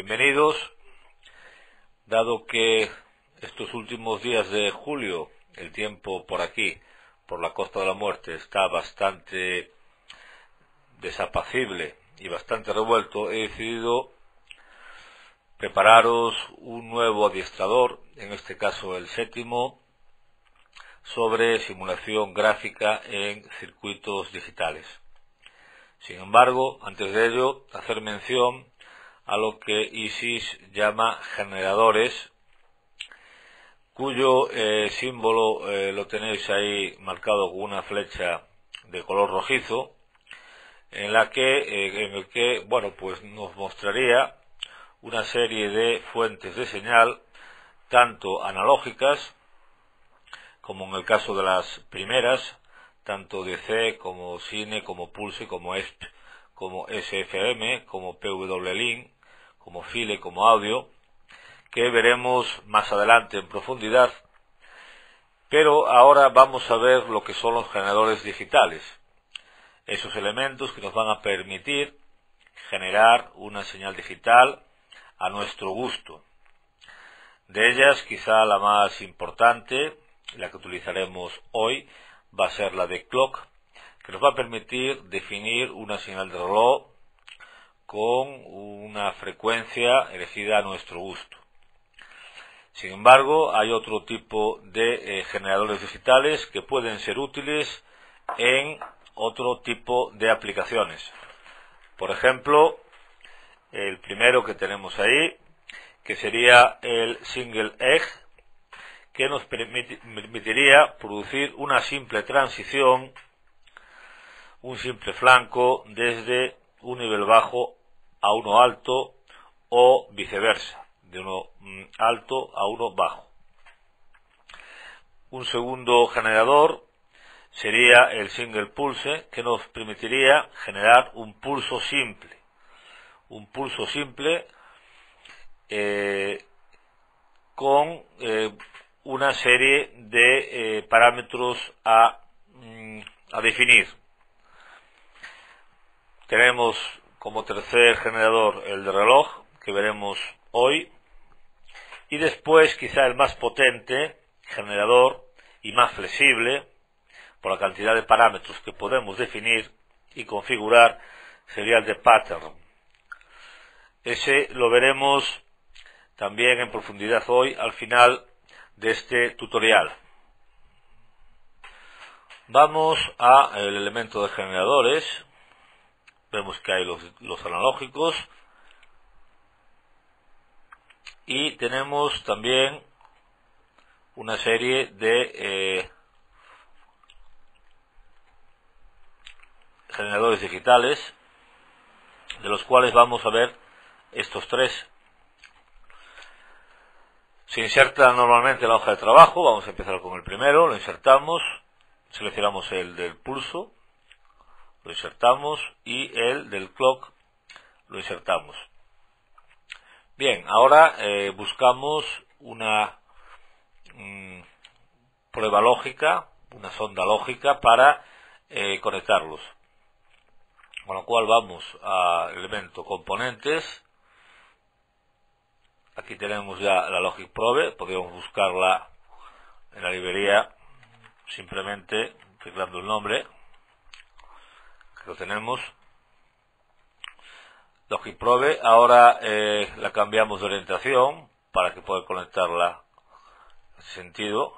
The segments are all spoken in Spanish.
Bienvenidos, dado que estos últimos días de julio, el tiempo por aquí, por la Costa de la Muerte, está bastante desapacible y bastante revuelto, he decidido prepararos un nuevo adiestrador, en este caso el séptimo, sobre simulación gráfica en circuitos digitales. Sin embargo, antes de ello, hacer mención a lo que ISIS llama generadores, cuyo símbolo lo tenéis ahí marcado con una flecha de color rojizo, en el que pues nos mostraría una serie de fuentes de señal, tanto analógicas, como en el caso de las primeras, tanto DC como Cine, como Pulse, como ESP, como SFM, como PWLink, como File, como audio, que veremos más adelante en profundidad. Pero ahora vamos a ver lo que son los generadores digitales, esos elementos que nos van a permitir generar una señal digital a nuestro gusto. De ellas, quizá la más importante, la que utilizaremos hoy, va a ser la de clock, que nos va a permitir definir una señal de reloj con una frecuencia elegida a nuestro gusto. Sin embargo, hay otro tipo de generadores digitales que pueden ser útiles en otro tipo de aplicaciones. Por ejemplo, el primero que tenemos ahí, que sería el single egg, que nos permitiría producir una simple transición, un simple flanco desde un nivel bajo a uno alto o viceversa, de uno alto a uno bajo. Un segundo generador sería el single pulse, que nos permitiría generar un pulso simple. Un pulso simple con una serie de parámetros a definir. Tenemos como tercer generador el de reloj, que veremos hoy, y después quizá el más potente generador y más flexible por la cantidad de parámetros que podemos definir y configurar sería el de pattern. Ese lo veremos también en profundidad hoy al final de este tutorial. Vamos al elemento de generadores. Vemos que hay los analógicos y tenemos también una serie de generadores digitales, de los cuales vamos a ver estos tres. Se inserta normalmente en la hoja de trabajo. Vamos a empezar con el primero, lo insertamos, seleccionamos el del pulso, lo insertamos, y el del clock lo insertamos. Bien, ahora buscamos una prueba lógica, una sonda lógica para conectarlos. Con lo cual vamos al elemento componentes. Aquí tenemos ya la Logic Probe, podríamos buscarla en la librería simplemente teclando el nombre, que lo tenemos. Logic Probe, ahora la cambiamos de orientación para que pueda conectarla en ese sentido.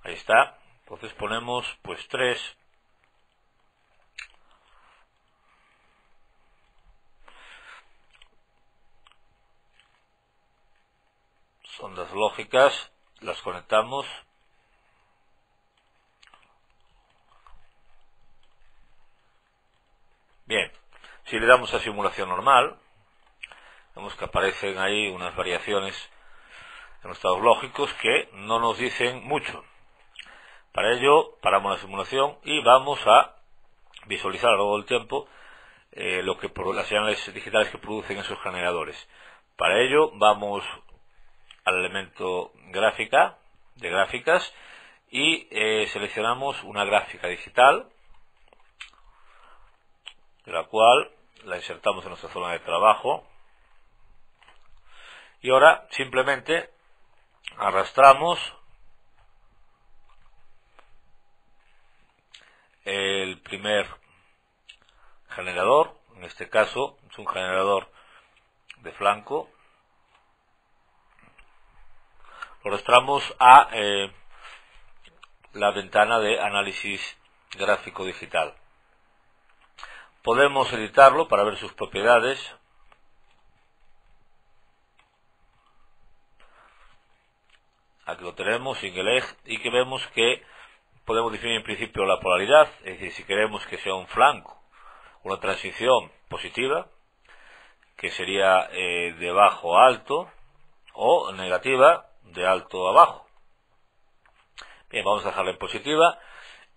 Ahí está. Entonces ponemos pues 3 sondas lógicas, las conectamos. Bien, si le damos a simulación normal, vemos que aparecen ahí unas variaciones en los estados lógicos que no nos dicen mucho. Para ello, paramos la simulación y vamos a visualizar a lo largo del tiempo las señales digitales que producen esos generadores. Para ello, vamos al elemento gráfica, de gráficas, y seleccionamos una gráfica digital, la cual la insertamos en nuestra zona de trabajo. Y ahora simplemente arrastramos el primer generador. En este caso es un generador de flanco. Lo arrastramos a la ventana de análisis gráfico digital. Podemos editarlo para ver sus propiedades. Aquí lo tenemos, single edge, y que vemos que podemos definir en principio la polaridad, es decir, si queremos que sea un flanco, una transición positiva, que sería de bajo a alto, o negativa, de alto a bajo. Bien, vamos a dejarla en positiva,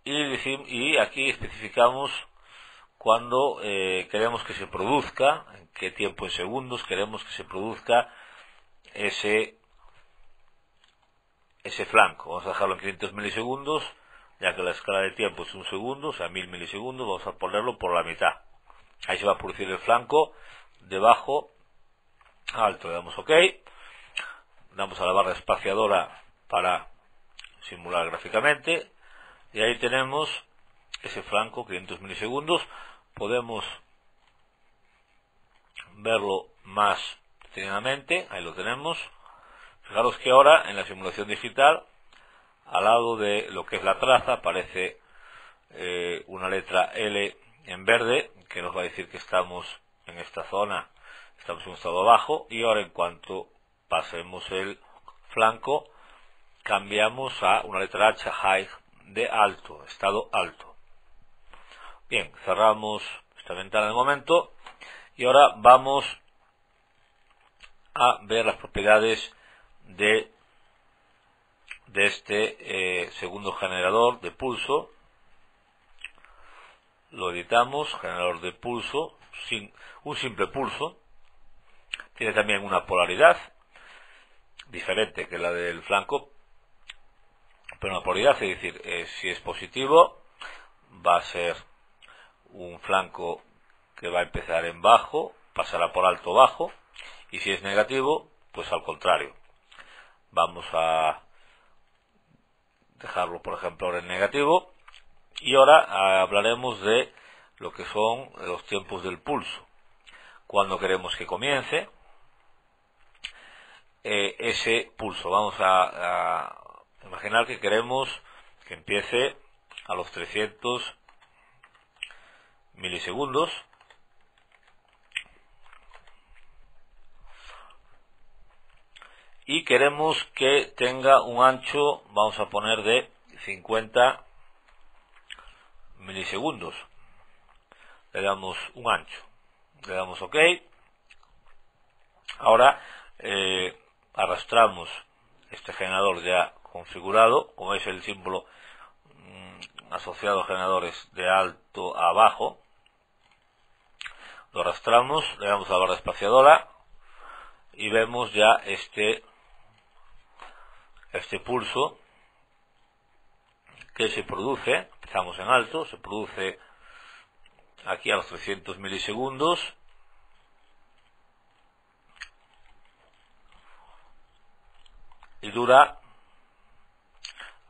y aquí especificamos cuando queremos que se produzca, en qué tiempo en segundos queremos que se produzca ese flanco. Vamos a dejarlo en 500 milisegundos, ya que la escala de tiempo es un segundo, o sea 1000 milisegundos, vamos a ponerlo por la mitad. Ahí se va a producir el flanco de bajo a alto. Le damos OK, damos a la barra espaciadora para simular gráficamente, y ahí tenemos ese flanco, 500 milisegundos. Podemos verlo más detenidamente, ahí lo tenemos. Fijaros que ahora en la simulación digital, al lado de lo que es la traza, aparece una letra L en verde, que nos va a decir que estamos en esta zona, estamos en un estado bajo, y ahora en cuanto pasemos el flanco, cambiamos a una letra H, high, de alto, estado alto. Bien, cerramos esta ventana de momento, y ahora vamos a ver las propiedades de este segundo generador de pulso. Lo editamos, generador de pulso, un simple pulso. Tiene también una polaridad diferente que la del flanco, pero una polaridad, es decir, si es positivo va a ser un flanco que va a empezar en bajo, pasará por alto bajo, y si es negativo, pues al contrario. Vamos a dejarlo, por ejemplo, ahora en negativo, y ahora hablaremos de lo que son los tiempos del pulso. Cuando queremos que comience ese pulso, vamos a imaginar que queremos que empiece a los 300 milisegundos. Y queremos que tenga un ancho, vamos a poner de 50 milisegundos. Le damos un ancho, le damos OK. Ahora arrastramos este generador ya configurado, como es el símbolo asociado a generadores de alto a bajo. Lo arrastramos, le damos a la barra espaciadora y vemos ya este pulso que se produce. Empezamos en alto, se produce aquí a los 300 milisegundos, y dura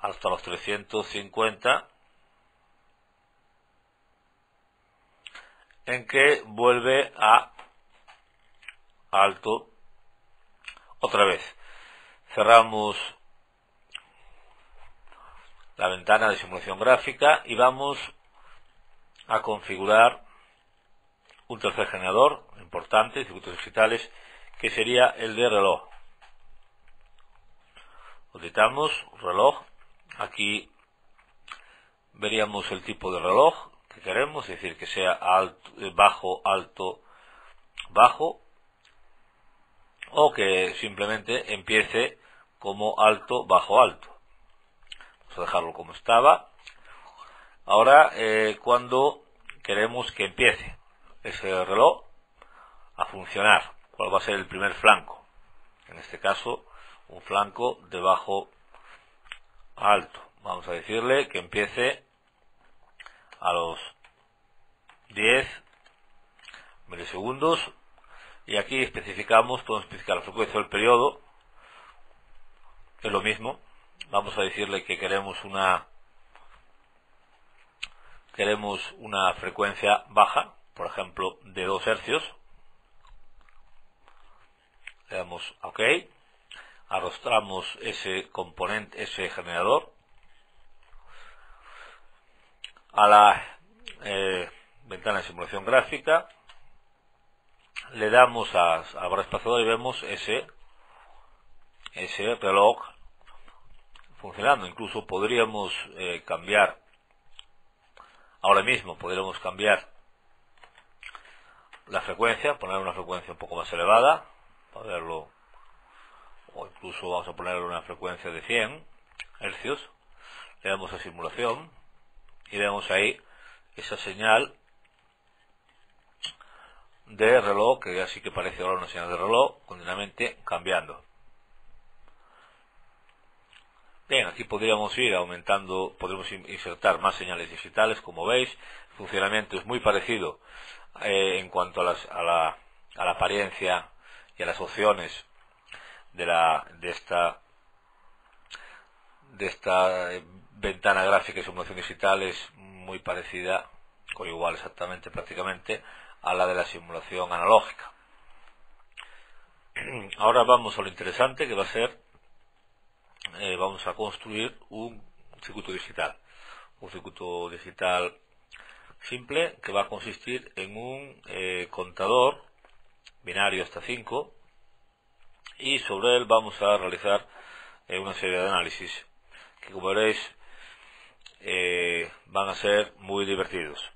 hasta los 350, en que vuelve a alto otra vez. Cerramos la ventana de simulación gráfica y vamos a configurar un tercer generador importante, circuitos digitales, que sería el de reloj. Lo editamos, reloj. Aquí veríamos el tipo de reloj que queremos, es decir, que sea alto, bajo, alto, bajo, o que simplemente empiece como alto, bajo, alto. Vamos a dejarlo como estaba. Ahora, cuando queremos que empiece ese reloj a funcionar, ¿cuál va a ser el primer flanco? En este caso, un flanco de bajo a alto. Vamos a decirle que empiece a los 10 milisegundos, y aquí podemos especificar la frecuencia del periodo. Es lo mismo. Vamos a decirle que queremos una frecuencia baja, por ejemplo de 2 hercios. Le damos a OK, arrastramos ese componente, ese generador a la ventana de simulación gráfica, le damos a barra espaciadora y vemos ese reloj funcionando. Incluso podríamos cambiar, ahora mismo podríamos cambiar la frecuencia, poner una frecuencia un poco más elevada, ponerlo, o incluso vamos a ponerle una frecuencia de 100 hercios, le damos a simulación y vemos ahí esa señal de reloj, que ya sí que parece ahora una señal de reloj, continuamente cambiando. Bien, aquí podríamos ir aumentando, podemos insertar más señales digitales, como veis. El funcionamiento es muy parecido en cuanto a la apariencia y a las opciones de esta ventana gráfica de simulación digital. Es muy parecida, o igual exactamente, prácticamente, a la de la simulación analógica. Ahora vamos a lo interesante, que va a ser, vamos a construir un circuito digital. Un circuito digital simple, que va a consistir en un contador binario hasta 5, y sobre él vamos a realizar una serie de análisis que, como veréis, van a ser muy divertidos.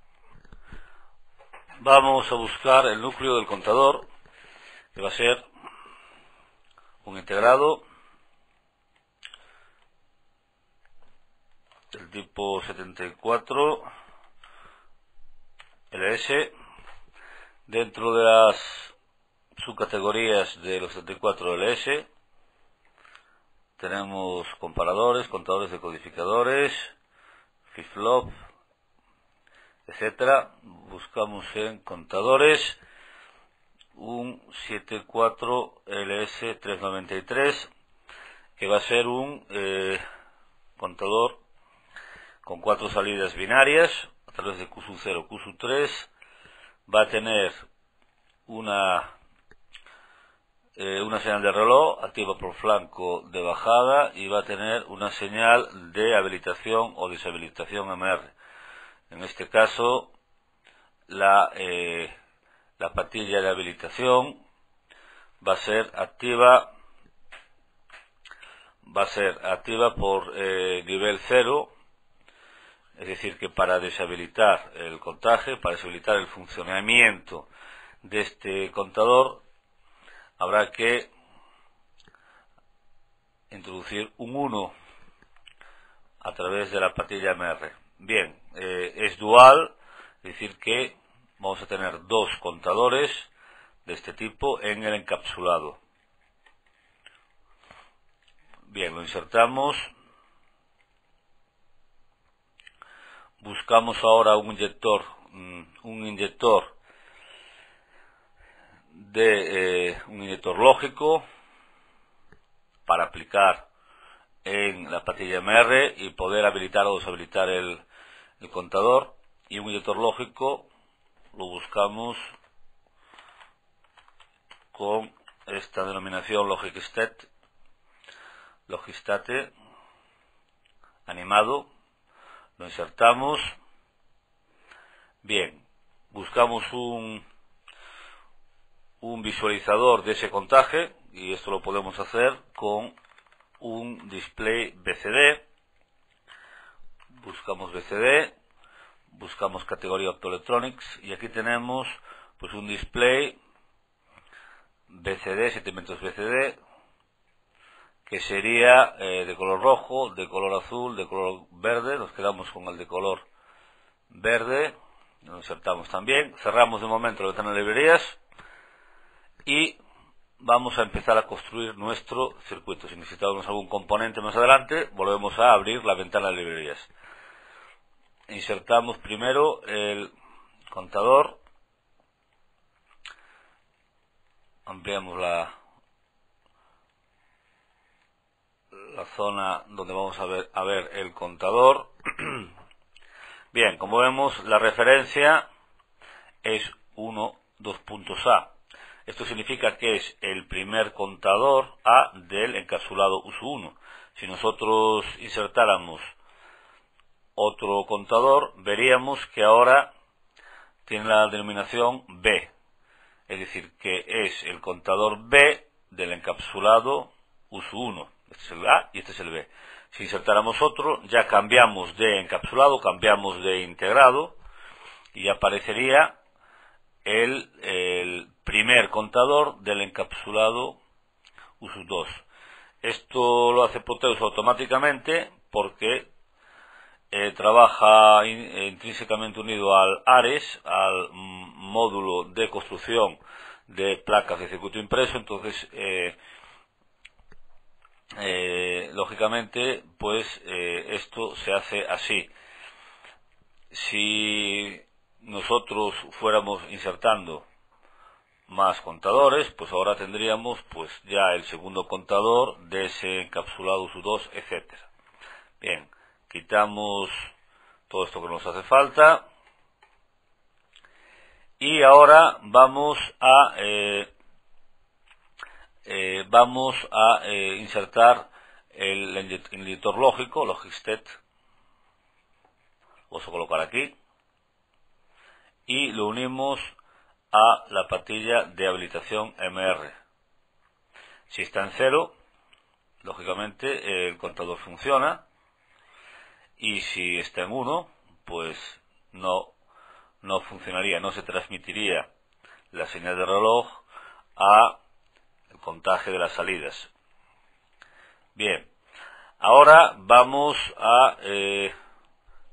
Vamos a buscar el núcleo del contador, que va a ser un integrado del tipo 74 LS. Dentro de las subcategorías de los 74 LS tenemos comparadores, contadores de codificadores, flip-flop, etcétera. Buscamos en contadores un 74 LS393, que va a ser un contador con 4 salidas binarias a través de Q0, Q3. Va a tener una señal de reloj activa por flanco de bajada, y va a tener una señal de habilitación o deshabilitación MR. En este caso, la patilla de habilitación va a ser activa por nivel 0, es decir, que para deshabilitar el contaje, para deshabilitar el funcionamiento de este contador, habrá que introducir un 1 a través de la patilla MR. Bien, es dual, es decir que vamos a tener 2 contadores de este tipo en el encapsulado. Bien, lo insertamos. Buscamos ahora un inyector lógico para aplicar en la patilla MR y poder habilitar o deshabilitar el contador. Y un inyector lógico lo buscamos con esta denominación Logistate animado. Lo insertamos. Bien, buscamos un visualizador de ese contaje, y esto lo podemos hacer con un display BCD. Buscamos BCD, buscamos categoría Optoelectronics, y aquí tenemos pues un display BCD, 7 metros BCD, que sería de color rojo, de color azul, de color verde. Nos quedamos con el de color verde, lo insertamos también. Cerramos de momento la ventana de librerías y vamos a empezar a construir nuestro circuito. Si necesitamos algún componente más adelante, volvemos a abrir la ventana de librerías. Insertamos primero el contador ampliamos la zona donde vamos a ver el contador. Bien, como vemos, la referencia es 1, 2 puntos A. Esto significa que es el primer contador A del encapsulado uso 1. Si nosotros insertáramos otro contador, veríamos que ahora tiene la denominación B. Es decir, que es el contador B del encapsulado uso 1. Este es el A y este es el B. Si insertáramos otro, ya cambiamos de encapsulado, cambiamos de integrado y aparecería el primer contador del encapsulado uso 2. Esto lo hace Proteus automáticamente porque trabaja intrínsecamente unido al ARES, al módulo de construcción de placas de circuito impreso. Entonces, lógicamente, pues esto se hace así. Si nosotros fuéramos insertando más contadores, pues ahora tendríamos pues ya el segundo contador de ese encapsulado uso 2, etcétera. Bien, quitamos todo esto que nos hace falta y ahora vamos a insertar el inyector lógico, Logistet. Vamos a colocar aquí y lo unimos a la patilla de habilitación MR. Si está en 0, lógicamente el contador funciona, y si está en 1, pues no funcionaría, no se transmitiría la señal de reloj a el contaje de las salidas. Bien, ahora vamos a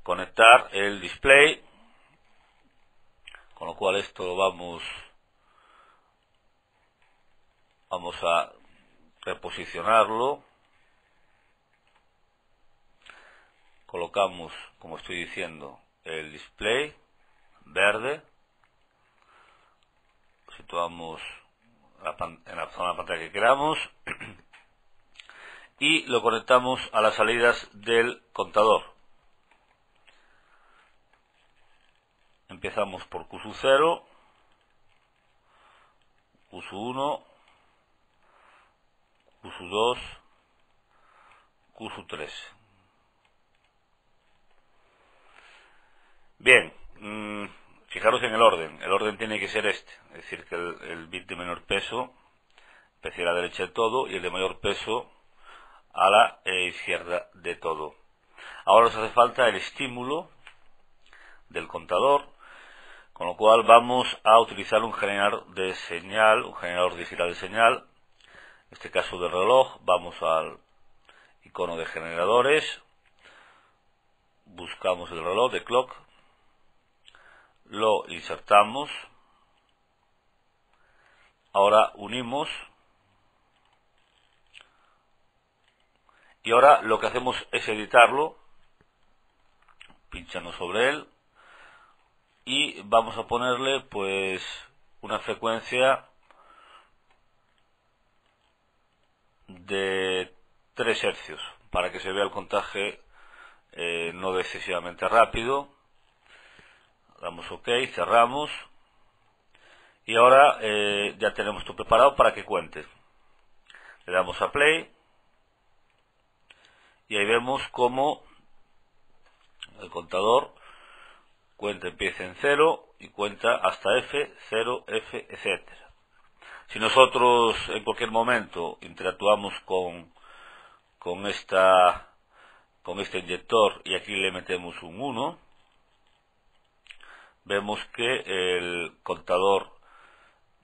conectar el display, con lo cual esto lo vamos a reposicionarlo. Colocamos, como estoy diciendo, el display verde, lo situamos en la zona de pantalla que queramos y lo conectamos a las salidas del contador. Empezamos por Q0, Q1, Q2, Q3. Bien, fijaros en el orden tiene que ser este, es decir, que el bit de menor peso empiece a la derecha de todo y el de mayor peso a la izquierda de todo. Ahora nos hace falta el estímulo del contador, con lo cual vamos a utilizar un generador de señal, un generador digital de señal. En este caso de reloj, vamos al icono de generadores, buscamos el reloj de clock, lo insertamos, ahora unimos y ahora lo que hacemos es editarlo, pinchamos sobre él y vamos a ponerle pues una frecuencia de 3 hercios para que se vea el contaje no excesivamente rápido. Damos OK, cerramos y ahora ya tenemos esto preparado para que cuente. Le damos a play y ahí vemos cómo el contador cuenta, empieza en 0 y cuenta hasta F, 0, F, etcétera. Si nosotros en cualquier momento interactuamos con este inyector y aquí le metemos un 1, vemos que el contador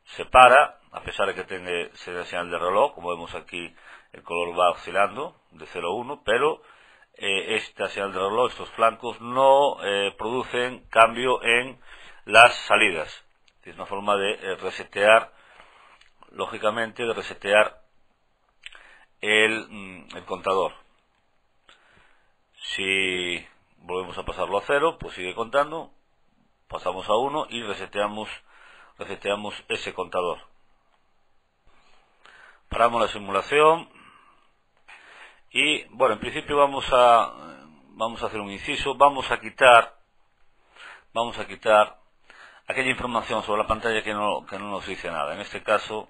se para, a pesar de que tenga señal de reloj. Como vemos aquí, el color va oscilando de 0 a 1, pero esta señal de reloj, estos flancos, no producen cambio en las salidas. Es una forma de resetear, lógicamente, de resetear el contador. Si volvemos a pasarlo a 0, pues sigue contando, pasamos a 1 y reseteamos ese contador. Paramos la simulación y, bueno, en principio vamos a hacer un inciso. Vamos a quitar aquella información sobre la pantalla que no nos dice nada. En este caso,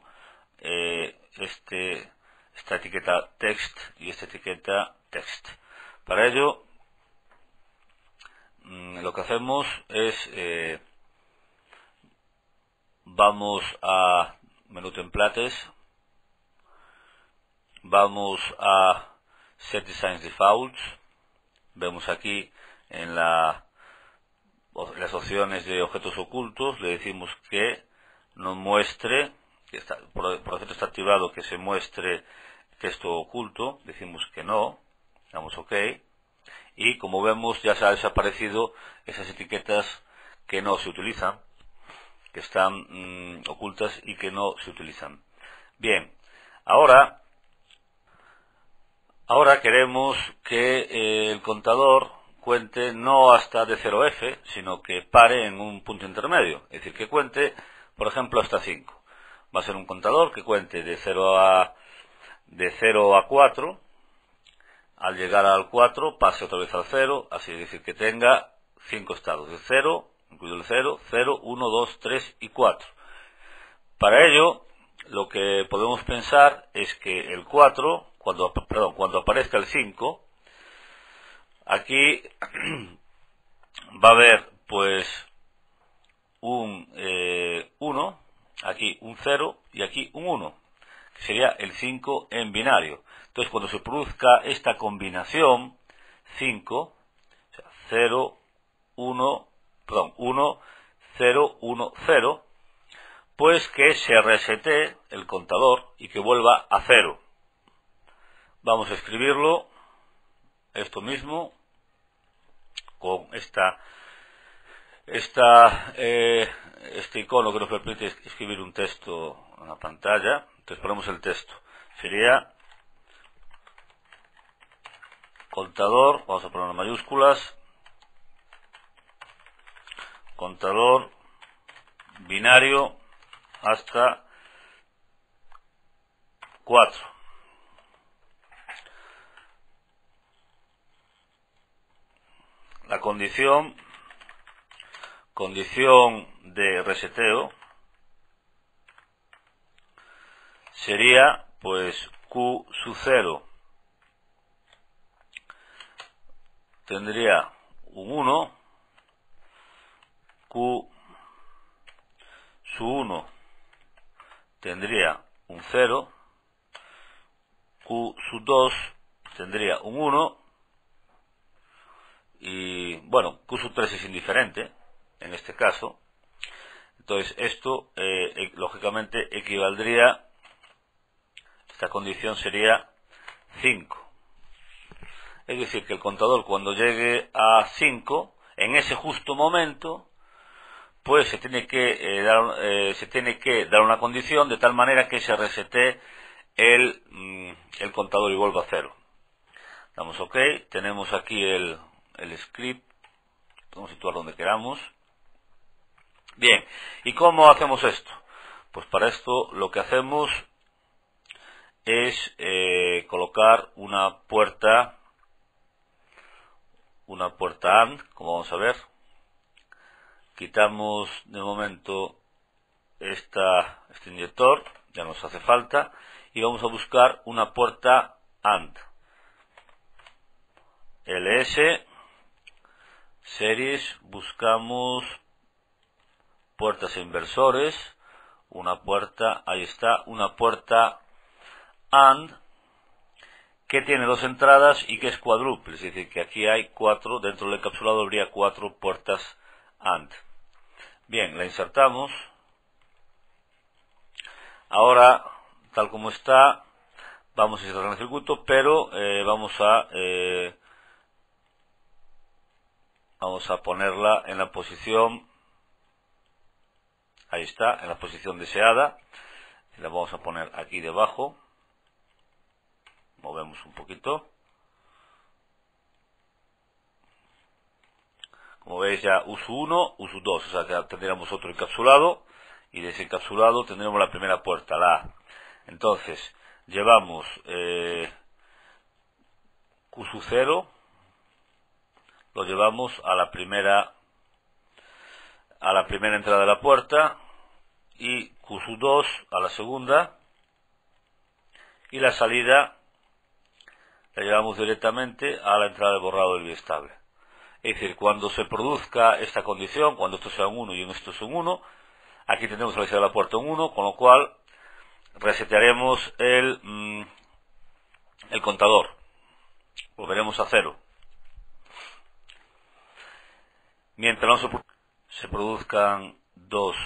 esta etiqueta text y esta etiqueta text. Para ello, lo que hacemos es vamos a menú templates, vamos a set designs defaults, vemos aquí en las opciones de objetos ocultos, le decimos que nos muestre, que está, por defecto está activado que se muestre texto oculto, decimos que no, damos OK, y como vemos ya se ha desaparecido esas etiquetas que no se utilizan, que están ocultas y que no se utilizan. Bien, ahora queremos que el contador cuente no hasta de 0F, sino que pare en un punto intermedio. Es decir, que cuente, por ejemplo, hasta 5. Va a ser un contador que cuente de 0 a 4. Al llegar al 4, pase otra vez al 0. Así es decir, que tenga 5 estados de 0, incluido el 0, 0, 1, 2, 3 y 4. Para ello, lo que podemos pensar es que el 4, cuando aparezca el 5, aquí va a haber pues un 1, aquí un 0 y aquí un 1, que sería el 5 en binario. Entonces, cuando se produzca esta combinación 5, o sea, 0, 1, 0, 1, 0, pues que se resete el contador y que vuelva a 0. Vamos a escribirlo, esto mismo, con este icono que nos permite escribir un texto en la pantalla. Entonces ponemos el texto. Sería contador, vamos a poner en mayúsculas, contador binario hasta 4. La condición de reseteo sería pues Q sub 0 tendría un 1, Q sub 1 tendría un 0, Q sub 2 tendría un 1, y bueno, Q sub 3 es indiferente en este caso. Entonces esto lógicamente equivaldría, esta condición sería 5. Es decir, que el contador cuando llegue a 5, en ese justo momento, pues se tiene que dar una condición de tal manera que se resete el contador y vuelva a 0. Damos OK, tenemos aquí el script, podemos situar donde queramos. Bien, ¿y cómo hacemos esto? Pues para esto lo que hacemos es colocar una puerta AND, como vamos a ver. Quitamos de momento este inyector, ya nos hace falta, y vamos a buscar una puerta AND. LS, series, buscamos puertas e inversores, una puerta, ahí está, una puerta AND, que tiene 2 entradas y que es cuádruple, es decir, que aquí hay 4, dentro del encapsulado habría 4 puertas AND. Bien, la insertamos. Ahora, tal como está, vamos a insertar en el circuito, pero vamos a ponerla en la posición, ahí está, en la posición deseada. La vamos a poner aquí debajo. Movemos un poquito. Como veis ya uso 1, uso 2, o sea que tendríamos otro encapsulado y de ese encapsulado tendremos la primera puerta, la A. Entonces, llevamos Q sub 0, lo llevamos a la primera entrada de la puerta, y Q sub 2 a la segunda, y la salida la llevamos directamente a la entrada de borrado del biestable. Es decir, cuando se produzca esta condición, cuando esto sea un 1 y esto es un 1, aquí tendremos la salida de la puerta un 1, con lo cual resetearemos el contador, volveremos a 0. Mientras no se produzcan dos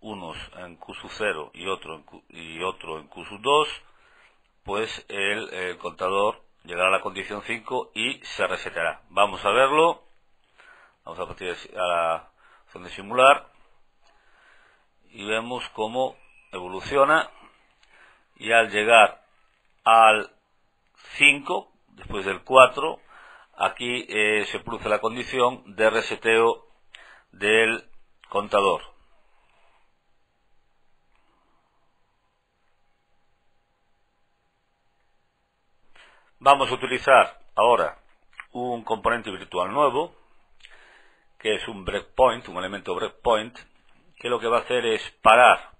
unos en Q sub 0 y otro en Q sub 2, pues el contador llegará a la condición 5 y se reseteará. Vamos a verlo. Vamos a partir a la opción de simular y vemos cómo evoluciona, y al llegar al 5, después del 4, aquí se produce la condición de reseteo del contador. Vamos a utilizar ahora un componente virtual nuevo, que es un breakpoint, un elemento breakpoint, que lo que va a hacer es parar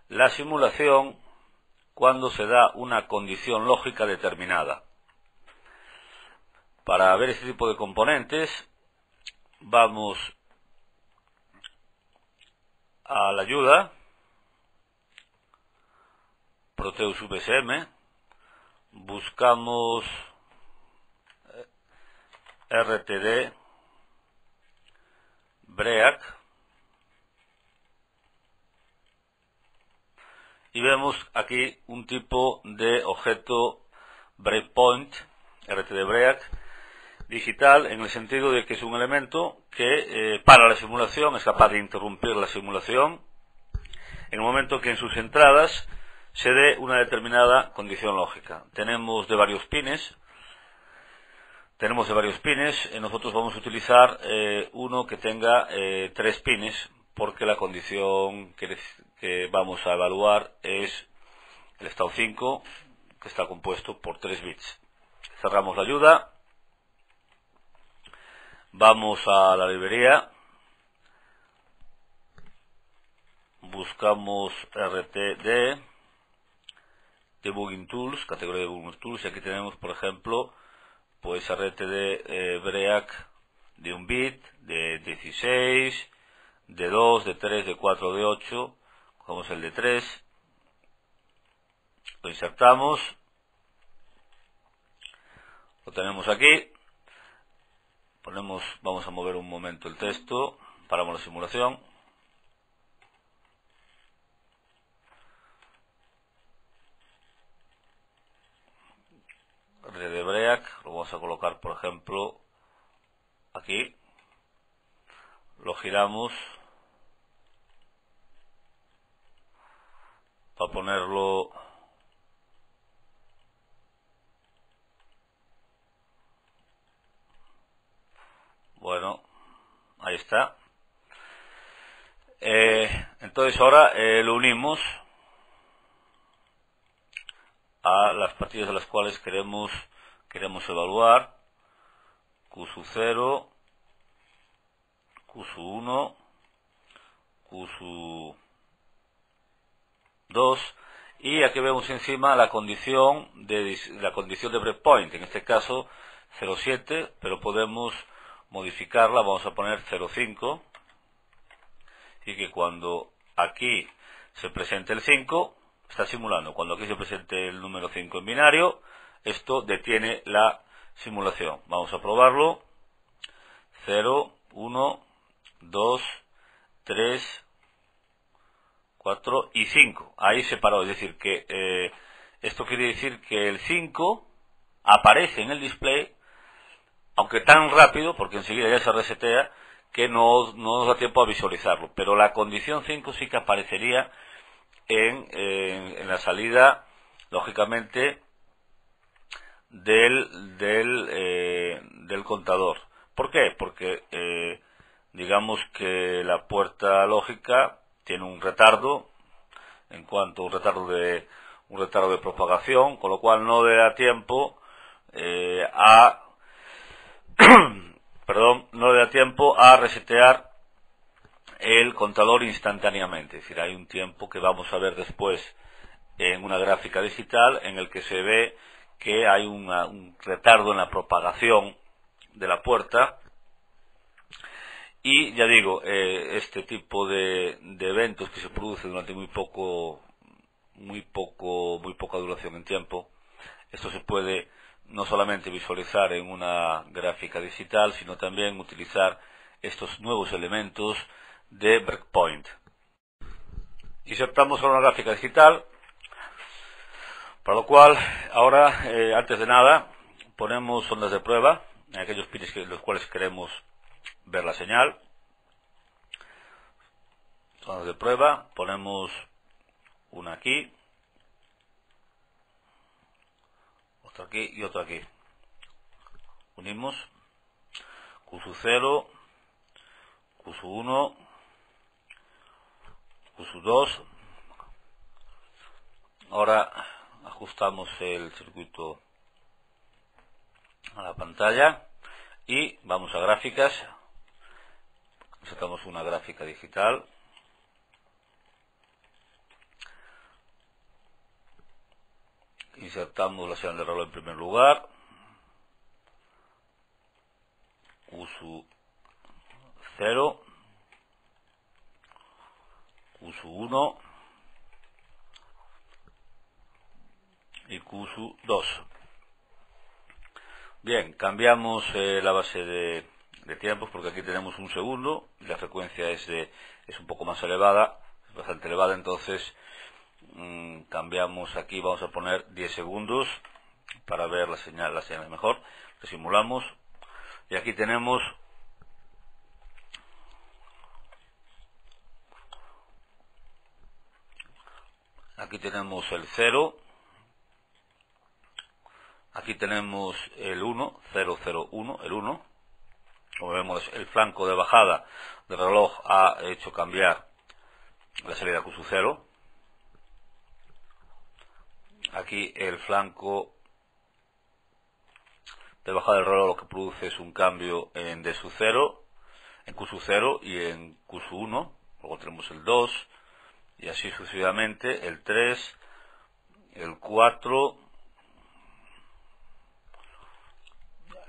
la simulación cuando se da una condición lógica determinada. Para ver este tipo de componentes, vamos a la ayuda Proteus VSM, buscamos RTD Break y vemos aquí un tipo de objeto breakpoint, RTD Break digital, en el sentido de que es un elemento que para la simulación, es capaz de interrumpir la simulación en el momento que en sus entradas se dé una determinada condición lógica. Tenemos de varios pines. Nosotros vamos a utilizar uno que tenga 3 pines, porque la condición que vamos a evaluar es el estado 5, que está compuesto por 3 bits. Cerramos la ayuda. Vamos a la librería. Buscamos RTD Debugging Tools, categoría de Debugging Tools, y aquí tenemos, por ejemplo, pues RTD Break de 1 bit, de 16, de 2, de 3, de 4, de 8. Cogemos el de 3, lo insertamos, lo tenemos aquí, vamos a mover un momento el texto, paramos la simulación. RTD Break, lo vamos a colocar, por ejemplo, aquí, lo giramos para ponerlo bueno, ahí está. Entonces ahora lo unimos a las partidas de las cuales queremos evaluar Q sub 0, Q sub 1, Q sub 2, y aquí vemos encima la condición de breakpoint, en este caso 0,7, pero podemos modificarla, vamos a poner 0,5, y que cuando aquí se presente el 5, está simulando. Cuando aquí se presente el número 5 en binario, esto detiene la simulación. Vamos a probarlo. 0, 1, 2, 3, 4 y 5. Ahí se paró. Es decir, que esto quiere decir que el 5 aparece en el display, aunque tan rápido, porque enseguida ya se resetea, que no nos da tiempo a visualizarlo. Pero la condición 5 sí que aparecería en la salida, lógicamente, del contador. ¿Por qué? Porque digamos que la puerta lógica tiene un retardo, en cuanto a un retardo de un retardo de propagación, con lo cual no le da tiempo no le da tiempo a resetear el contador instantáneamente. Es decir, hay un tiempo que vamos a ver después en una gráfica digital en el que se ve que hay un retardo en la propagación de la puerta. Y ya digo, este tipo de eventos que se producen durante muy poca duración en tiempo, esto se puede no solamente visualizar en una gráfica digital, sino también utilizar estos nuevos elementos de breakpoint. Insertamos ahora una gráfica digital, para lo cual ahora, antes de nada, ponemos ondas de prueba en aquellos pines en los cuales queremos ver la señal. Ondas de prueba, ponemos una aquí, otra aquí y otra aquí. Unimos Q0, Q1, Q2. Ahora ajustamos el circuito a la pantalla y vamos a gráficas. Sacamos una gráfica digital. Insertamos la señal de reloj en primer lugar. Q0, Q1 y Q2. Bien, cambiamos la base de tiempos porque aquí tenemos un segundo y la frecuencia es un poco más elevada, es bastante elevada, entonces cambiamos aquí, vamos a poner 10 segundos para ver la señal mejor. Lo simulamos y aquí tenemos el 0, aquí tenemos el 1, 001, el 1. Como vemos, el flanco de bajada del reloj ha hecho cambiar la salida Q0. Aquí el flanco de bajada del reloj lo que produce es un cambio en D0, en Q0 y en Q1. Luego tenemos el 2 y así sucesivamente, el 3, el 4.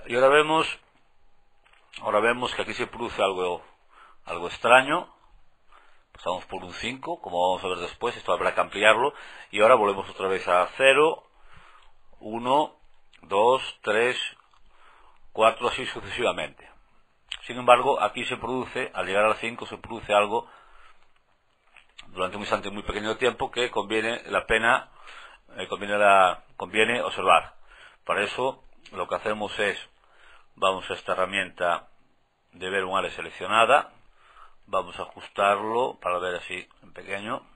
Y ahora vemos que aquí se produce algo extraño. Pasamos por un 5, como vamos a ver después, esto habrá que ampliarlo, y ahora volvemos otra vez a 0, 1, 2, 3, 4, así sucesivamente. Sin embargo, aquí se produce, al llegar al 5, se produce algo durante un instante muy pequeño de tiempo que conviene observar. Para eso, lo que hacemos es, vamos a esta herramienta de ver un área seleccionada, vamos a ajustarlo para ver así en pequeño.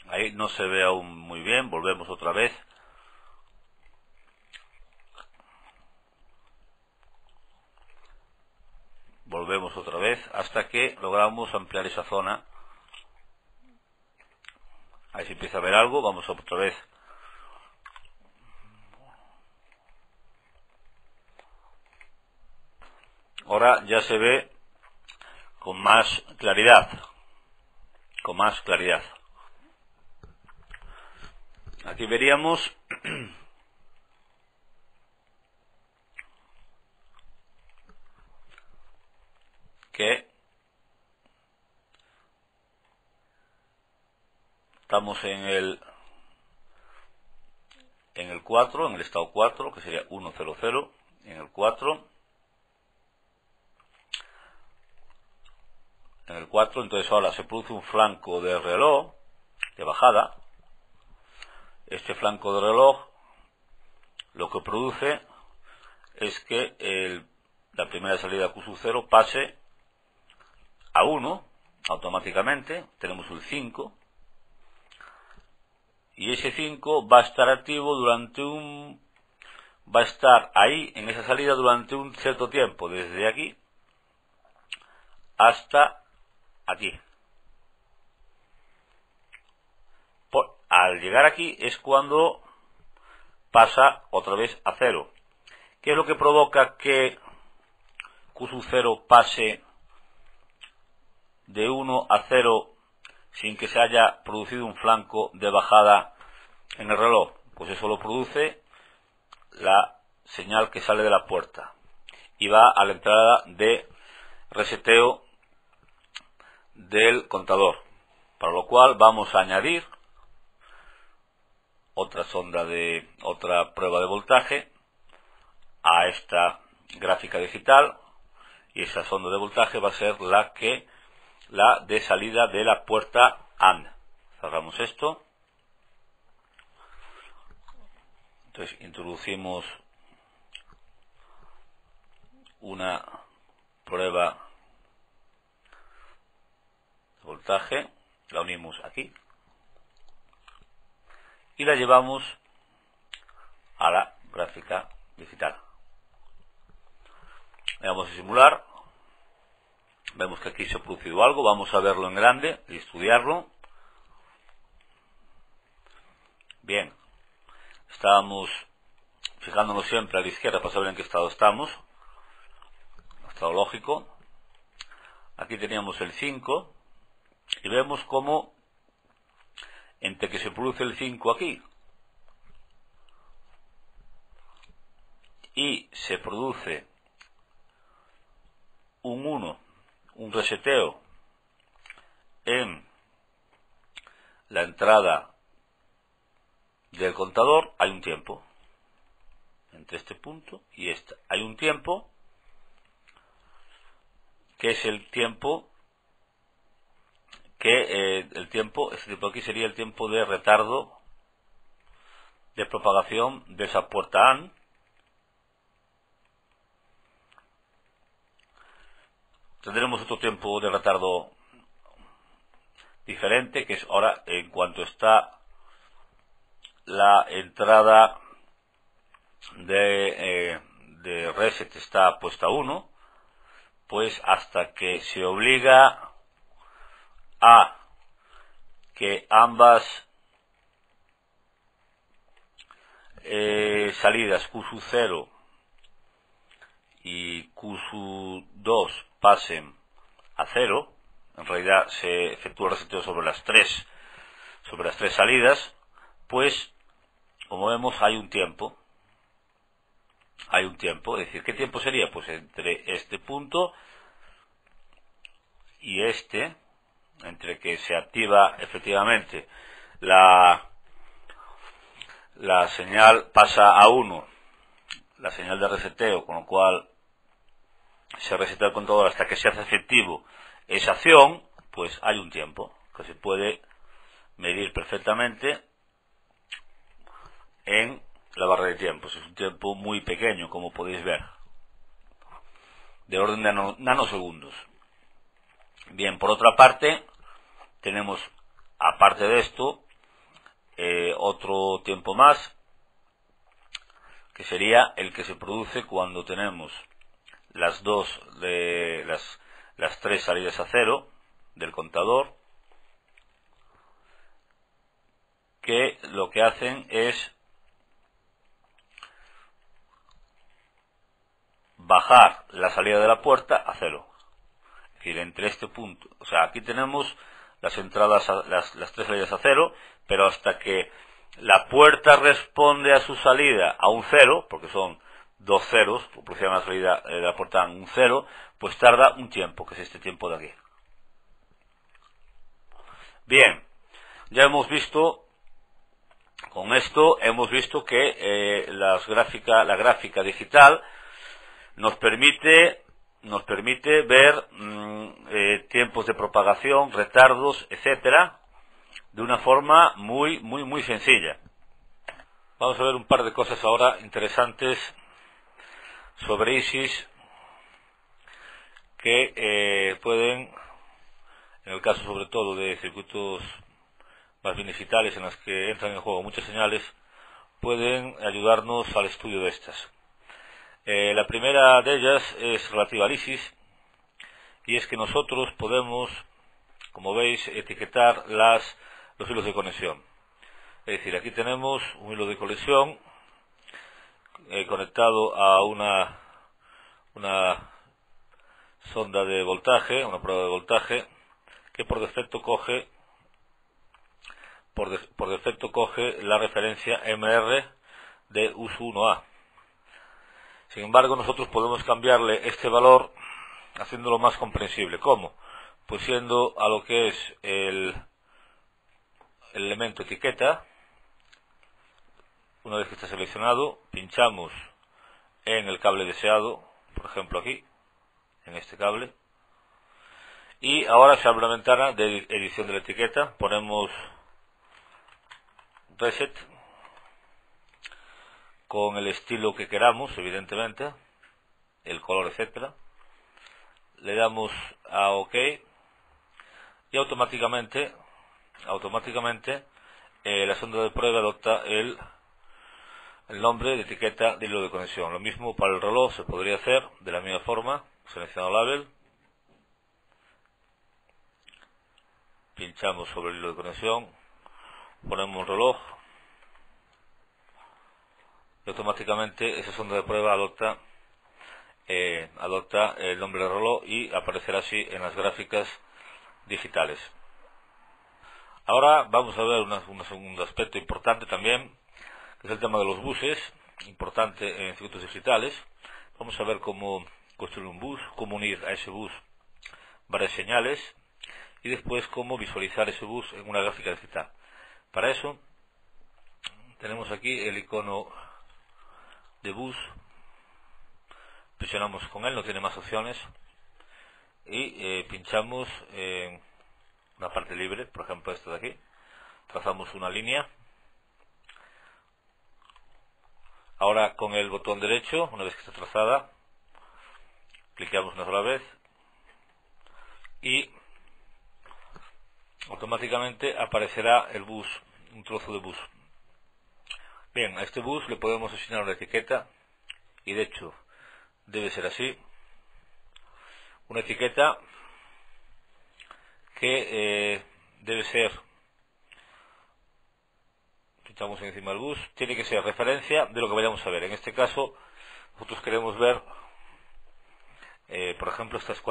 Ahí no se ve aún muy bien, volvemos otra vez. Volvemos otra vez hasta que logramos ampliar esa zona. Ahí se empieza a ver algo, vamos otra vez. Ahora ya se ve con más claridad. Aquí veríamos que estamos en el 4, en el estado 4, que sería 100, en el 4. Entonces ahora se produce un flanco de reloj de bajada. Este flanco de reloj lo que produce es que la primera salida Q0 pase a 1 automáticamente. Tenemos el 5 y ese 5 va a estar activo va a estar ahí en esa salida durante un cierto tiempo, desde aquí hasta aquí. al llegar aquí es cuando pasa otra vez a 0. ¿Qué es lo que provoca que Q sub 0 pase de 1 a 0 sin que se haya producido un flanco de bajada en el reloj? Pues eso lo produce la señal que sale de la puerta y va a la entrada de reseteo del contador, para lo cual vamos a añadir otra prueba de voltaje a esta gráfica digital, y esa sonda de voltaje va a ser la de salida de la puerta AND. Cerramos esto. Entonces introducimos una prueba de voltaje, la unimos aquí y la llevamos a la gráfica digital. Le vamos a simular. Vemos que aquí se ha producido algo. Vamos a verlo en grande y estudiarlo. Bien, estábamos fijándonos siempre a la izquierda para saber en qué estado estamos. Estado lógico. Aquí teníamos el 5 y vemos cómo entre que se produce el 5 aquí y se produce un 1, un reseteo en la entrada del contador, hay un tiempo entre este punto y este. Hay un tiempo que es el tiempo este tiempo aquí sería el tiempo de retardo de propagación de esa puerta AND. Tendremos otro tiempo de retardo diferente, que es ahora en cuanto está la entrada de reset está puesta a 1, pues hasta que se obliga a que ambas salidas Q sub 0 y Q sub 2 pasen a 0. En realidad se efectúa el reseteo sobre las tres salidas. Pues como vemos hay un tiempo, es decir, ¿qué tiempo sería? Pues entre este punto y entre que se activa efectivamente la señal pasa a 1, la señal de reseteo, con lo cual se reseta el contador hasta que se hace efectivo esa acción, pues hay un tiempo que se puede medir perfectamente en la barra de tiempos. Es un tiempo muy pequeño, como podéis ver, de orden de nanosegundos. Bien, por otra parte, tenemos, aparte de esto, otro tiempo más, que sería el que se produce cuando tenemos las tres salidas a 0 del contador, que lo que hacen es bajar la salida de la puerta a 0. Es decir, entre este punto, o sea, aquí tenemos las entradas, las tres salidas a 0, pero hasta que la puerta responde a su salida a un 0, porque son dos ceros, por la salida de la puerta a un 0, pues tarda un tiempo, que es este tiempo de aquí. Bien, ya hemos visto, con esto hemos visto que la gráfica digital nos permite ver tiempos de propagación, retardos, etcétera, de una forma muy sencilla. Vamos a ver un par de cosas ahora interesantes sobre ISIS que pueden, en el caso sobre todo de circuitos más bien digitales en los que entran en juego muchas señales, pueden ayudarnos al estudio de estas. La primera de ellas es relativa al ISIS, y es que nosotros podemos, como veis, etiquetar los hilos de conexión. Es decir, aquí tenemos un hilo de conexión conectado a una sonda de voltaje, una prueba de voltaje, que por defecto coge la referencia MR de US1A. Sin embargo, nosotros podemos cambiarle este valor haciéndolo más comprensible. ¿Cómo? Pues yendo a lo que es el elemento etiqueta. Una vez que está seleccionado, pinchamos en el cable deseado, por ejemplo aquí, en este cable, y ahora se abre una ventana de edición de la etiqueta. Ponemos reset con el estilo que queramos, evidentemente, el color, etcétera. Le damos a OK y automáticamente la sonda de prueba adopta el nombre de etiqueta de hilo de conexión. Lo mismo para el reloj se podría hacer de la misma forma. Seleccionado label, pinchamos sobre el hilo de conexión, ponemos un reloj y automáticamente esa sonda de prueba adopta el nombre del reloj y aparecerá así en las gráficas digitales. Ahora vamos a ver un segundo aspecto importante también, que es el tema de los buses, importante en circuitos digitales. Vamos a ver cómo construir un bus, cómo unir a ese bus varias señales y después cómo visualizar ese bus en una gráfica digital. Para eso tenemos aquí el icono de bus, presionamos con él, no tiene más opciones, y pinchamos en una parte libre, por ejemplo esta de aquí, trazamos una línea. Ahora con el botón derecho, una vez que está trazada, clicamos una sola vez y automáticamente aparecerá el bus, un trozo de bus. Bien, a este bus le podemos asignar una etiqueta y de hecho debe ser así, una etiqueta que debe ser, pinchamos encima del bus, tiene que ser referencia de lo que vayamos a ver. En este caso nosotros queremos ver por ejemplo estos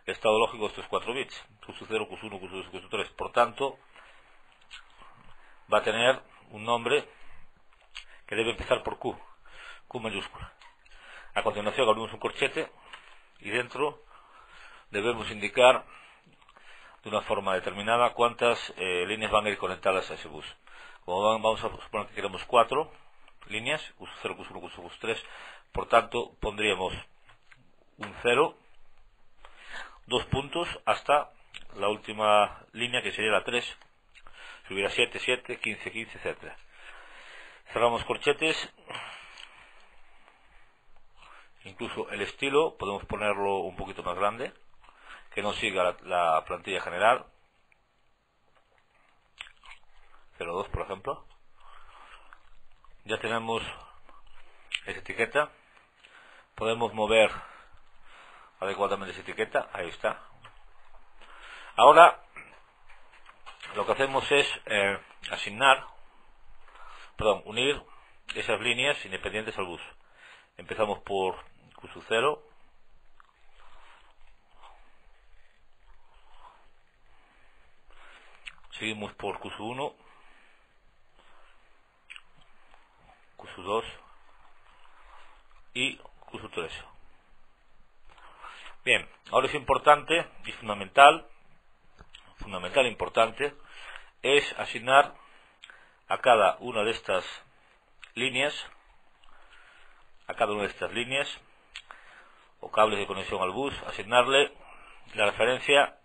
estado lógico, estos 4 bits, Q0, Q1, Q2, Q3. Por tanto va a tener un nombre que debe empezar por Q mayúscula. A continuación abrimos un corchete y dentro debemos indicar de una forma determinada cuántas líneas van a ir conectadas a ese bus. Como vamos a suponer que queremos 4 líneas, Q0, Q1, Q2, Q3, por tanto pondríamos un 0, 2 puntos hasta la última línea, que sería la 3, si hubiera 7, 7, 15, 15, etc. Cerramos corchetes. Incluso el estilo podemos ponerlo un poquito más grande, que no siga la plantilla general, 02 por ejemplo. Ya tenemos esa etiqueta, podemos mover adecuadamente esa etiqueta, ahí está. Ahora lo que hacemos es unir esas líneas independientes al bus. Empezamos por Q0, seguimos por Q1, Q2 y Q3. Bien, ahora es importante y fundamental, importante, es asignar a cada una de estas líneas, o cables de conexión al bus, asignarle la referencia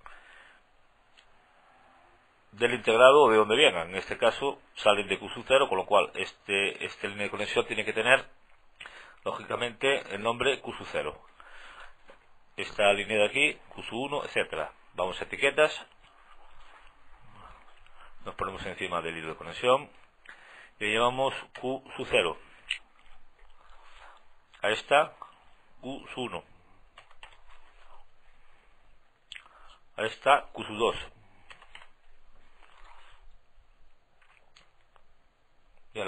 del integrado o de donde vengan. En este caso salen de Q0, con lo cual esta línea de conexión tiene que tener lógicamente el nombre Q0. Esta línea de aquí, Q1, etcétera. Vamos a etiquetas, nos ponemos encima del hilo de conexión y le llamamos Q0. A esta Q1, a esta Q2,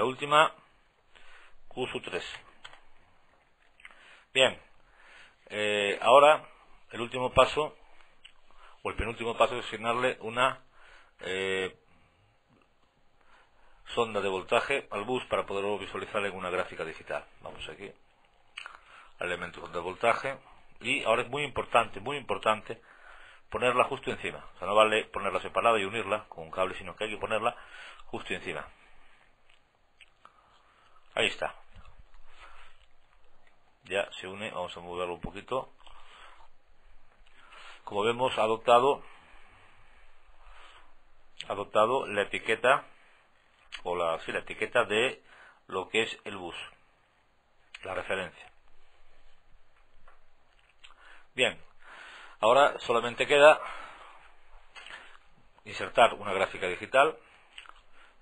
última QSU3. Bien, ahora el último paso, o el penúltimo paso, es asignarle una sonda de voltaje al bus para poderlo visualizar en una gráfica digital. Vamos aquí, elementos de voltaje, y ahora es muy importante ponerla justo encima. O sea, no vale ponerla separada y unirla con un cable, sino que hay que ponerla justo encima. Ahí está. Ya se une, vamos a moverlo un poquito. Como vemos, ha adoptado la etiqueta, o la etiqueta de lo que es el bus, la referencia. Bien, ahora solamente queda insertar una gráfica digital,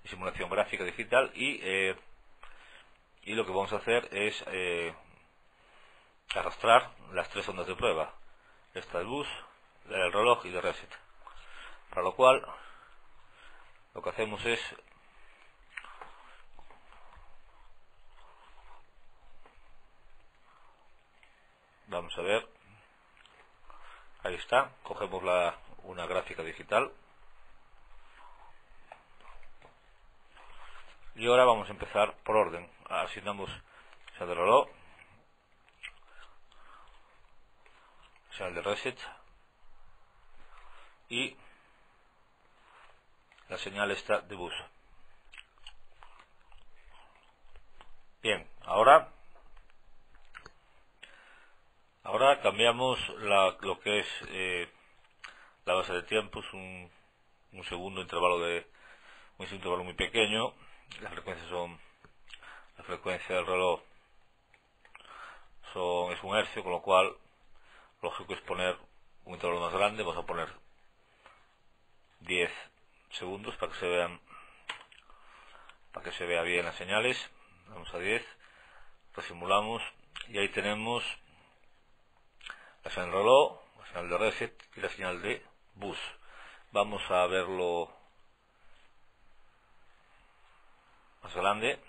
simulación gráfica digital, y lo que vamos a hacer es arrastrar las tres ondas de prueba, esta del bus, del reloj y de reset, para lo cual lo que hacemos es vamos a ver, ahí está, cogemos una gráfica digital y ahora vamos a empezar por orden. Asignamos señal de reloj, señal de reset y la señal esta de bus. Bien, ahora cambiamos lo que es la base de tiempos, un segundo intervalo un intervalo muy pequeño. La frecuencia del reloj es un hercio, con lo cual lógico es poner un intervalo más grande. Vamos a poner 10 segundos para que se vea bien las señales. Vamos a 10, resimulamos y ahí tenemos la señal de reloj, la señal de reset y la señal de bus. Vamos a verlo más grande.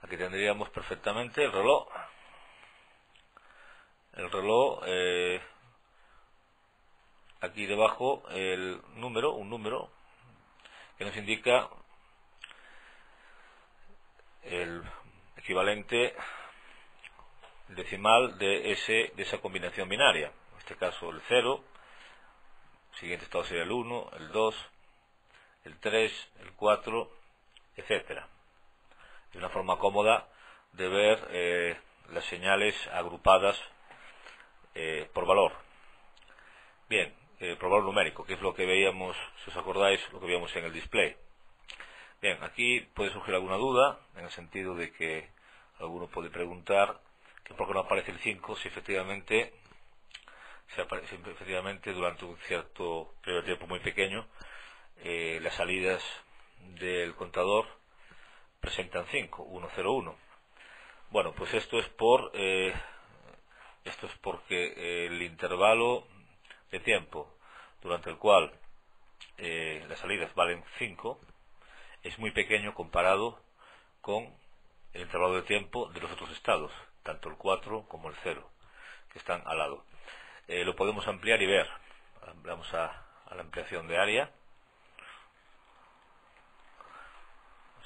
Aquí tendríamos perfectamente el reloj. Aquí debajo un número que nos indica el equivalente decimal de esa combinación binaria. En este caso el 0, el siguiente estado sería el 1, el 2, el 3, el 4, etcétera. Es una forma cómoda de ver las señales agrupadas por valor. Bien, por valor numérico, que es lo que veíamos, si os acordáis, lo que veíamos en el display. Bien, aquí puede surgir alguna duda, en el sentido de que alguno puede preguntar que por qué no aparece el 5 si efectivamente durante un cierto periodo de tiempo muy pequeño las salidas del contador presentan 5, 1, 0, 1. Bueno, pues esto es porque el intervalo de tiempo durante el cual las salidas valen 5 es muy pequeño comparado con el intervalo de tiempo de los otros estados, tanto el 4 como el 0, que están al lado. Lo podemos ampliar y ver. Vamos a la ampliación de área.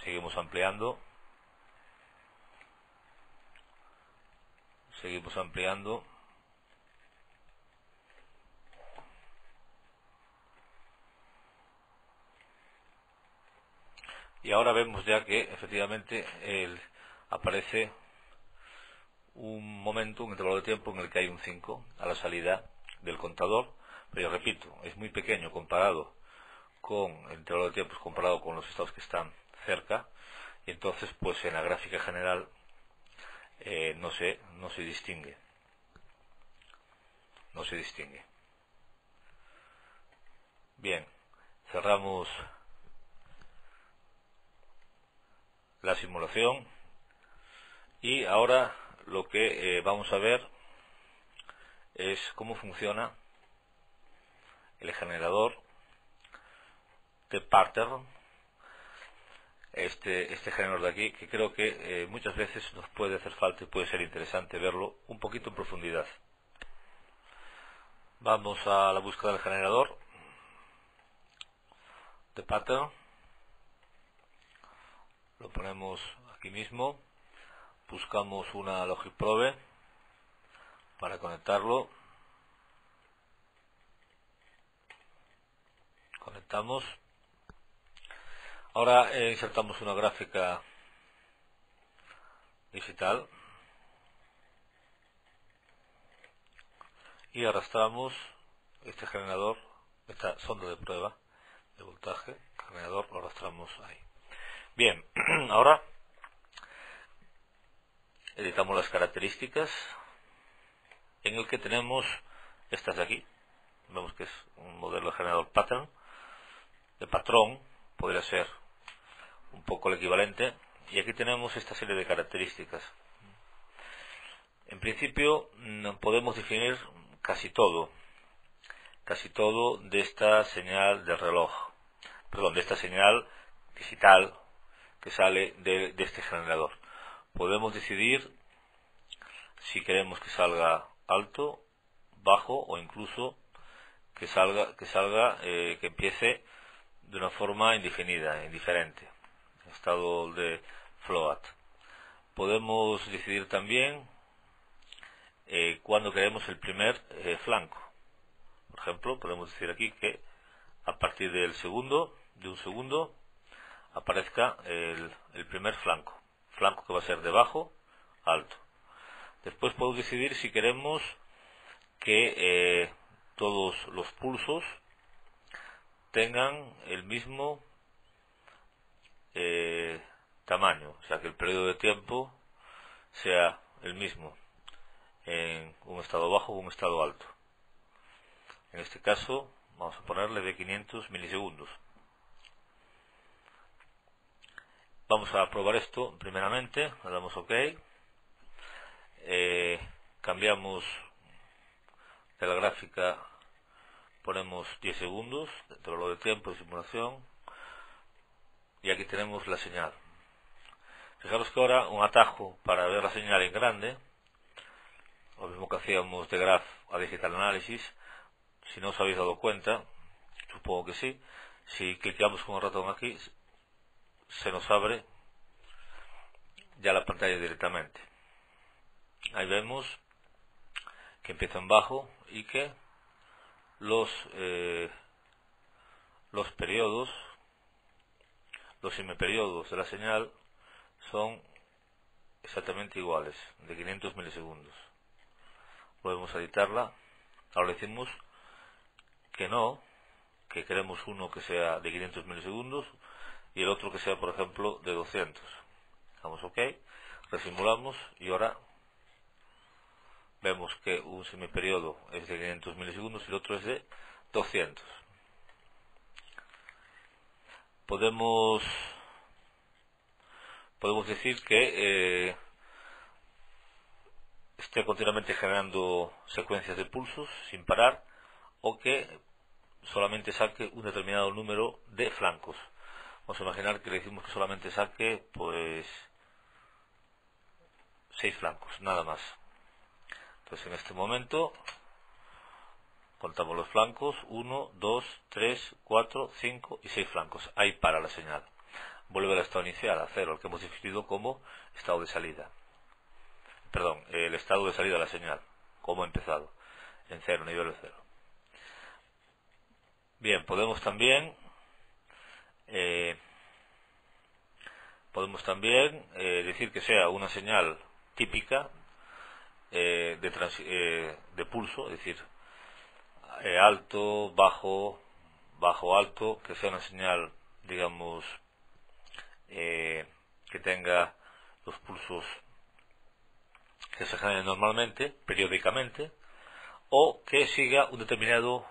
Seguimos ampliando. Seguimos ampliando. Y ahora vemos ya que efectivamente aparece un momento, un intervalo de tiempo en el que hay un 5 a la salida del contador, pero yo repito, es muy pequeño comparado con el intervalo de tiempo, comparado con los estados que están cerca, y entonces pues en la gráfica general no se distingue. Bien, cerramos la simulación y ahora lo que vamos a ver es cómo funciona el generador de pattern este generador de aquí, que creo que muchas veces nos puede hacer falta y puede ser interesante verlo un poquito en profundidad. Vamos a la búsqueda del generador de pattern, lo ponemos aquí mismo, buscamos una Logic Probe para conectarlo, conectamos. Ahora insertamos una gráfica digital y arrastramos este generador, esta sonda de prueba de voltaje, generador, lo arrastramos ahí. Bien, ahora editamos las características en el que tenemos estas de aquí. Vemos que es un modelo de generador pattern, de patrón, podría ser un poco el equivalente, y aquí tenemos esta serie de características. En principio podemos definir casi todo de esta señal de reloj, perdón, de esta señal digital que sale de este generador. Podemos decidir si queremos que salga alto, bajo o incluso que empiece de una forma indefinida, indiferente, estado de float. Podemos decidir también cuando queremos el primer flanco. Por ejemplo, podemos decir aquí que a partir de un segundo, aparezca el primer flanco que va a ser de bajo a alto. Después podemos decidir si queremos que todos los pulsos tengan el mismo tamaño, o sea que el periodo de tiempo sea el mismo en un estado bajo o un estado alto. En este caso vamos a ponerle de 500 milisegundos. Vamos a probar esto primeramente, le damos OK, cambiamos de la gráfica, ponemos 10 segundos de reloj de tiempo de simulación y aquí tenemos la señal. Fijaros que ahora un atajo para ver la señal en grande, lo mismo que hacíamos de graph a digital analysis, si no os habéis dado cuenta, supongo que sí, si clicamos con el ratón aquí se nos abre ya la pantalla directamente. Ahí vemos que empieza en bajo y que los periodos, los semiperiodos de la señal son exactamente iguales, de 500 milisegundos. Podemos editarla. Ahora decimos que no, que queremos uno que sea de 500 milisegundos y el otro que sea, por ejemplo, de 200. Damos OK, resimulamos y ahora vemos que un semiperiodo es de 500 milisegundos y el otro es de 200. Podemos decir que esté continuamente generando secuencias de pulsos sin parar o que solamente saque un determinado número de flancos. Vamos a imaginar que le decimos que solamente saque pues 6 flancos, nada más. Entonces en este momento contamos los flancos, 1, 2, 3, 4, 5 y 6 flancos. Ahí para la señal. Vuelve al estado inicial, a 0, el que hemos definido como estado de salida. Perdón, el estado de salida de la señal, como ha empezado, en 0, nivel de 0. Bien, podemos también decir que sea una señal típica de pulso, es decir, alto, bajo, bajo, alto, que sea una señal, digamos, que tenga los pulsos que se generen normalmente, periódicamente, o que siga un determinado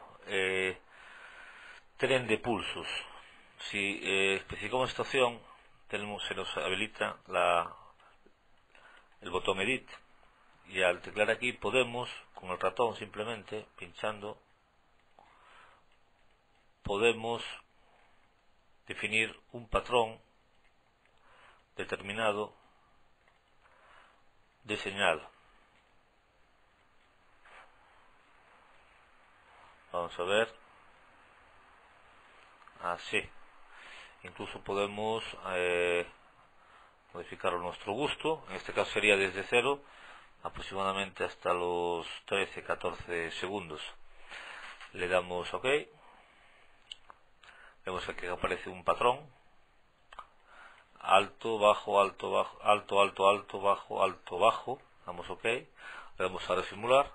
tren de pulsos. Si especificamos esta opción, se nos habilita el botón Edit y al teclar aquí podemos, con el ratón simplemente, pinchando, podemos definir un patrón determinado de señal. Vamos a ver. Así. Incluso podemos modificarlo a nuestro gusto. En este caso sería desde 0 aproximadamente hasta los 13-14 segundos. Le damos OK. Vemos aquí que aparece un patrón. Alto, bajo, alto, bajo, alto, alto, alto, bajo, alto, bajo. Damos OK. Le damos a resimular.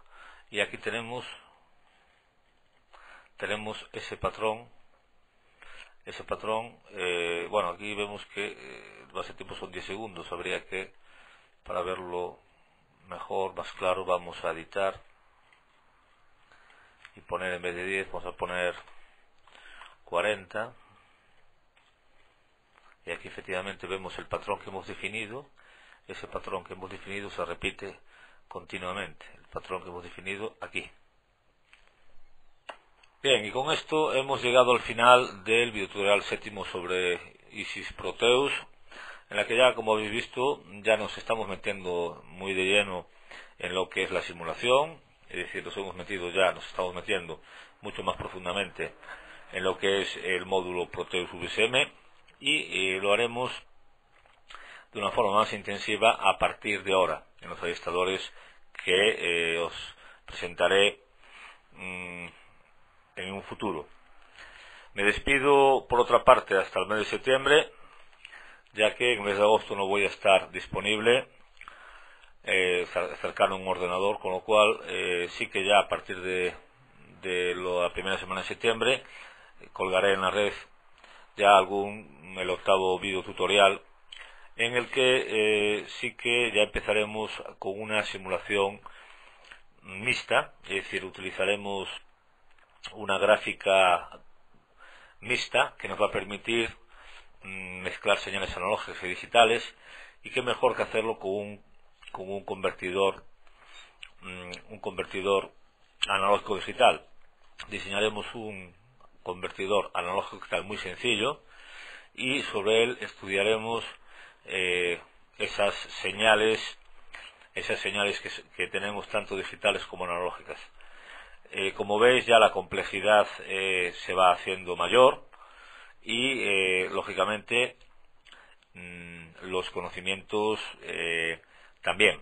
Y aquí tenemos ese patrón. Bueno, aquí vemos que el base de tiempo son 10 segundos. Habría que, para verlo mejor, más claro, vamos a editar y poner, en vez de 10, vamos a poner 40. Y aquí efectivamente vemos el patrón que hemos definido. Ese patrón que hemos definido se repite continuamente. El patrón que hemos definido aquí. Bien, y con esto hemos llegado al final del videotutorial séptimo sobre Isis Proteus, en la que ya, como habéis visto, ya nos estamos metiendo muy de lleno en lo que es la simulación, es decir, nos estamos metiendo mucho más profundamente en lo que es el módulo Proteus VSM, y lo haremos de una forma más intensiva a partir de ahora, en los adiestradores que os presentaré en un futuro. Me despido por otra parte hasta el mes de septiembre, ya que en el mes de agosto no voy a estar disponible cercano a un ordenador, con lo cual sí que ya a partir de la primera semana de septiembre colgaré en la red ya el octavo video tutorial, en el que sí que ya empezaremos con una simulación mixta, es decir, utilizaremos una gráfica mixta que nos va a permitir mezclar señales analógicas y digitales, y qué mejor que hacerlo con un convertidor analógico digital. Diseñaremos un convertidor analógico digital muy sencillo y sobre él estudiaremos esas señales que tenemos tanto digitales como analógicas. Como veis, ya la complejidad se va haciendo mayor y lógicamente los conocimientos también.